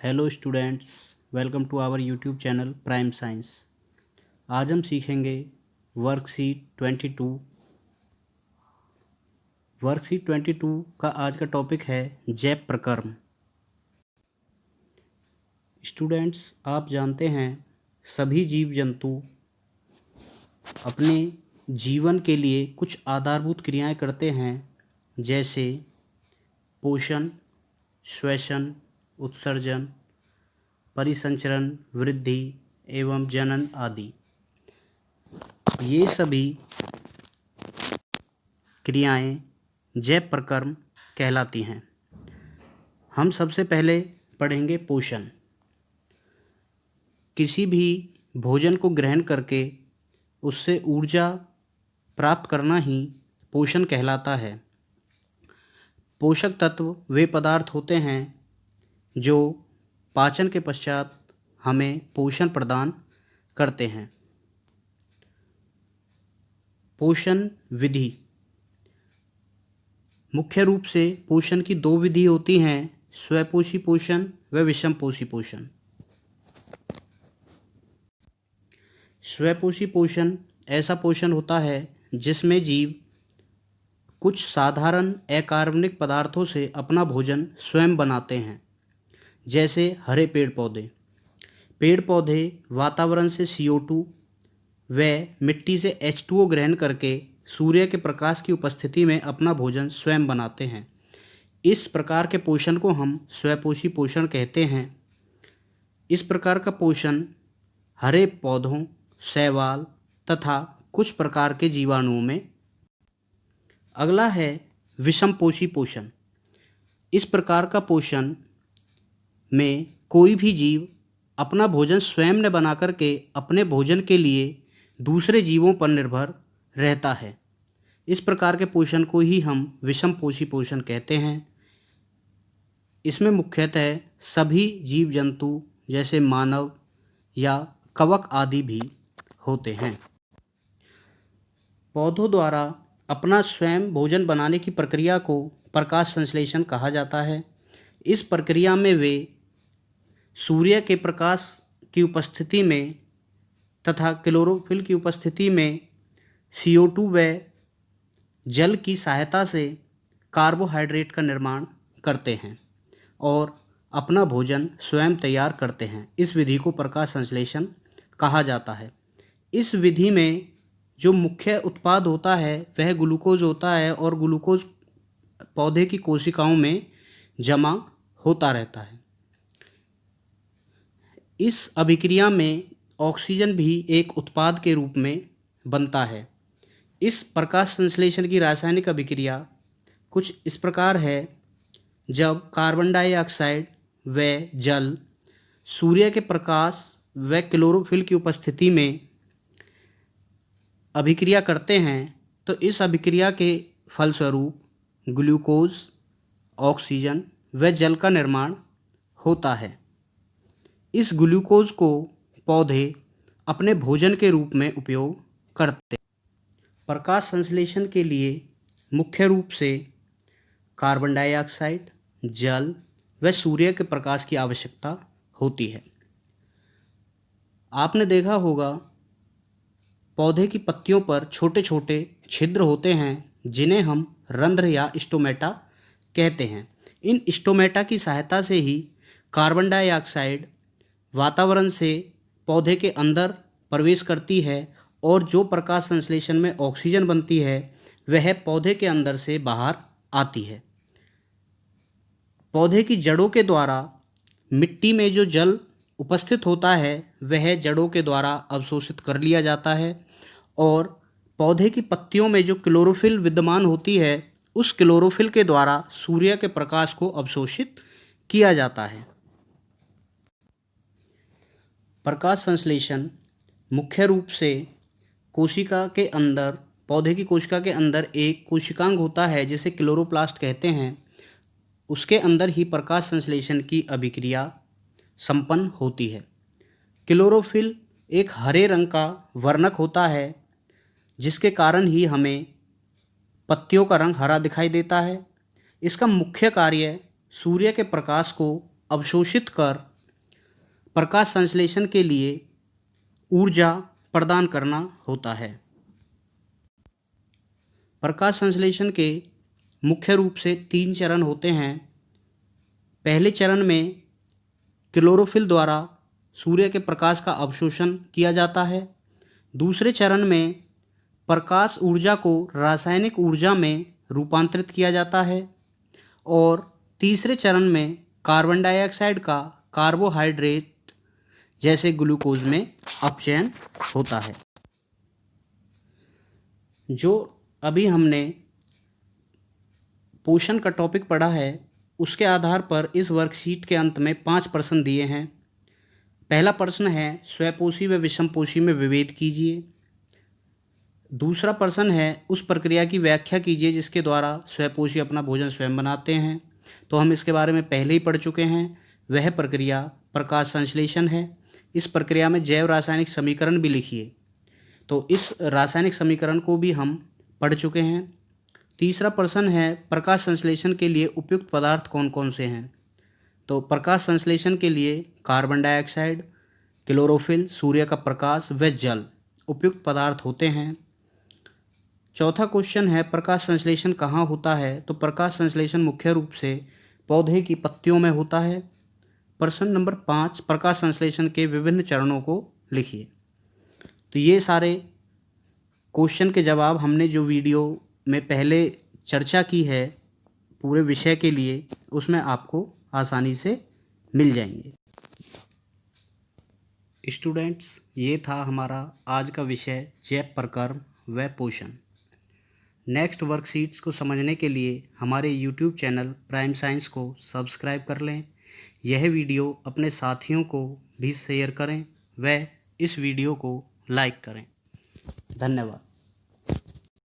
Hello students, welcome to our YouTube channel prime science. आज हम सीखेंगे वर्कशीट 22। वर्कशीट 22 का आज का टॉपिक है जैव प्रक्रम। स्टूडेंट्स, आप जानते हैं सभी जीव जंतु अपने जीवन के लिए कुछ आधारभूत क्रियाएं करते हैं, जैसे पोषण, श्वसन, उत्सर्जन, परिसंचरण, वृद्धि एवं जनन आदि। ये सभी क्रियाएं जैव प्रक्रम कहलाती हैं। हम सबसे पहले पढ़ेंगे पोषण। किसी भी भोजन को ग्रहण करके उससे ऊर्जा प्राप्त करना ही पोषण कहलाता है। पोषक तत्व वे पदार्थ होते हैं जो पाचन के पश्चात हमें पोषण प्रदान करते हैं। पोषण विधि। मुख्य रूप से पोषण की दो विधि होती हैं, स्वपोषी पोषण व विषमपोषी पोषण। स्वपोषी पोषण ऐसा पोषण होता है जिसमें जीव कुछ साधारण अकार्बनिक पदार्थों से अपना भोजन स्वयं बनाते हैं, जैसे हरे पेड़ पौधे। पेड़ पौधे वातावरण से CO2 व मिट्टी से H2O ग्रहण करके सूर्य के प्रकाश की उपस्थिति में अपना भोजन स्वयं बनाते हैं। इस प्रकार के पोषण को हम स्वपोषी पोषण कहते हैं। इस प्रकार का पोषण हरे पौधों, शैवाल तथा कुछ प्रकार के जीवाणुओं में। अगला है विषमपोषी पोषण। इस प्रकार का पोषण में कोई भी जीव अपना भोजन स्वयं न बना करके अपने भोजन के लिए दूसरे जीवों पर निर्भर रहता है। इस प्रकार के पोषण को ही हम विषमपोषी पोषण कहते हैं। इसमें मुख्यतः सभी जीव जंतु जैसे मानव या कवक आदि भी होते हैं। पौधों द्वारा अपना स्वयं भोजन बनाने की प्रक्रिया को प्रकाश संश्लेषण कहा जाता है। इस प्रक्रिया में वे सूर्य के प्रकाश की उपस्थिति में तथा क्लोरोफिल की उपस्थिति में CO2 व जल की सहायता से कार्बोहाइड्रेट का निर्माण करते हैं और अपना भोजन स्वयं तैयार करते हैं। इस विधि को प्रकाश संश्लेषण कहा जाता है। इस विधि में जो मुख्य उत्पाद होता है वह ग्लूकोज होता है और ग्लूकोज पौधे की कोशिकाओं में जमा होता रहता है। इस अभिक्रिया में ऑक्सीजन भी एक उत्पाद के रूप में बनता है। इस प्रकाश संश्लेषण की रासायनिक अभिक्रिया कुछ इस प्रकार है। जब कार्बन डाइऑक्साइड व जल सूर्य के प्रकाश व क्लोरोफिल की उपस्थिति में अभिक्रिया करते हैं तो इस अभिक्रिया के फलस्वरूप ग्लूकोज, ऑक्सीजन व जल का निर्माण होता है। इस ग्लूकोज को पौधे अपने भोजन के रूप में उपयोग करते हैं। प्रकाश संश्लेषण के लिए मुख्य रूप से कार्बन डाइऑक्साइड, जल व सूर्य के प्रकाश की आवश्यकता होती है। आपने देखा होगा पौधे की पत्तियों पर छोटे छोटे छिद्र होते हैं जिन्हें हम रंध्र या स्टोमेटा कहते हैं। इन स्टोमेटा की सहायता से ही कार्बन डाइऑक्साइड वातावरण से पौधे के अंदर प्रवेश करती है और जो प्रकाश संश्लेषण में ऑक्सीजन बनती है वह पौधे के अंदर से बाहर आती है। पौधे की जड़ों के द्वारा मिट्टी में जो जल उपस्थित होता है वह जड़ों के द्वारा अवशोषित कर लिया जाता है और पौधे की पत्तियों में जो क्लोरोफिल विद्यमान होती है उस क्लोरोफिल के द्वारा सूर्य के प्रकाश को अवशोषित किया जाता है। प्रकाश संश्लेषण मुख्य रूप से कोशिका के अंदर, पौधे की कोशिका के अंदर एक कोशिकांग होता है जिसे क्लोरोप्लास्ट कहते हैं। उसके अंदर ही प्रकाश संश्लेषण की अभिक्रिया संपन्न होती है। क्लोरोफिल एक हरे रंग का वर्णक होता है जिसके कारण ही हमें पत्तियों का रंग हरा दिखाई देता है। इसका मुख्य कार्य सूर्य के प्रकाश को अवशोषित कर प्रकाश संश्लेषण के लिए ऊर्जा प्रदान करना होता है। प्रकाश संश्लेषण के मुख्य रूप से 3 चरण होते हैं। पहले चरण में क्लोरोफिल द्वारा सूर्य के प्रकाश का अवशोषण किया जाता है। दूसरे चरण में प्रकाश ऊर्जा को रासायनिक ऊर्जा में रूपांतरित किया जाता है और तीसरे चरण में कार्बन डाइऑक्साइड का कार्बोहाइड्रेट जैसे ग्लूकोज में अपचयन होता है। जो अभी हमने पोषण का टॉपिक पढ़ा है उसके आधार पर इस वर्कशीट के अंत में 5 प्रश्न दिए हैं। पहला प्रश्न है स्वपोषी व विषमपोषी में विभेद कीजिए। दूसरा प्रश्न है उस प्रक्रिया की व्याख्या कीजिए जिसके द्वारा स्वपोषी अपना भोजन स्वयं बनाते हैं। तो हम इसके बारे में पहले ही पढ़ चुके हैं। वह प्रक्रिया प्रकाश संश्लेषण है। इस प्रक्रिया में जैव रासायनिक समीकरण भी लिखिए। तो इस रासायनिक समीकरण को भी हम पढ़ चुके हैं। तीसरा प्रश्न है प्रकाश संश्लेषण के लिए उपयुक्त पदार्थ कौन कौन से हैं। तो प्रकाश संश्लेषण के लिए कार्बन डाइऑक्साइड, क्लोरोफिल, सूर्य का प्रकाश व जल उपयुक्त पदार्थ होते हैं। चौथा क्वेश्चन है प्रकाश संश्लेषण कहाँ होता है। तो प्रकाश संश्लेषण मुख्य रूप से पौधे की पत्तियों में होता है। प्रश्न नंबर 5 प्रकाश संश्लेषण के विभिन्न चरणों को लिखिए। तो ये सारे क्वेश्चन के जवाब हमने जो वीडियो में पहले चर्चा की है पूरे विषय के लिए उसमें आपको आसानी से मिल जाएंगे। स्टूडेंट्स, ये था हमारा आज का विषय जैव प्रकर्म व पोषण। नेक्स्ट वर्कशीट्स को समझने के लिए हमारे यूट्यूब चैनल प्राइम साइंस को सब्सक्राइब कर लें। यह वीडियो अपने साथियों को भी शेयर करें व इस वीडियो को लाइक करें। धन्यवाद।